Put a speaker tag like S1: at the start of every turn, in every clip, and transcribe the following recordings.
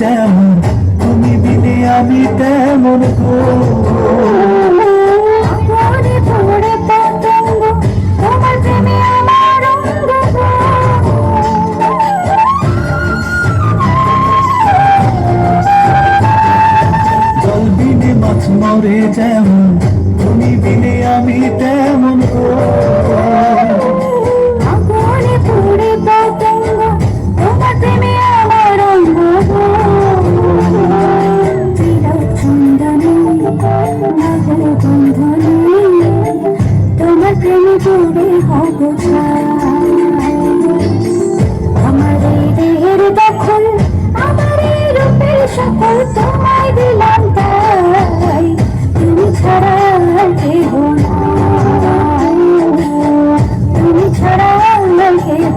S1: যেমন, তুমি বিনে আমি তেমন গো।
S2: আগুনে পুড়ে পতঙ্গ, তোমার প্রেমে আমার অঙ্গ গো।
S1: জল বিনে মাছ মরে যেমন, তুমি বিনে আমি তেমন গো।
S2: আগুনে পুড়ে পতঙ্গ, তোমার প্রেমে আমার অঙ্গ গো। চিরচন্দনে নাগর বন্ধনে, তোমার প্রেমে পড়ে হব ছাই। আমার এই দেহের দখল, আমার এই রূপের সকল তোমায় দিলাম তাই। তুমি ছাড়া আর কেহ নাই, তুমি ছাড়া আর কেহ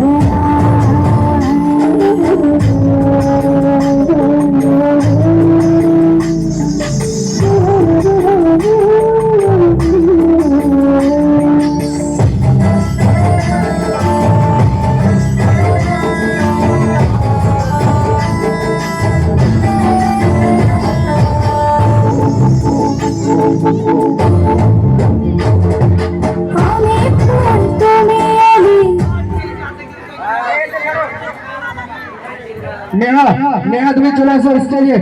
S2: আমি ফুল, তুমি আমি।
S3: নেহা, নেহা তুমি চলে আসো স্টেজে।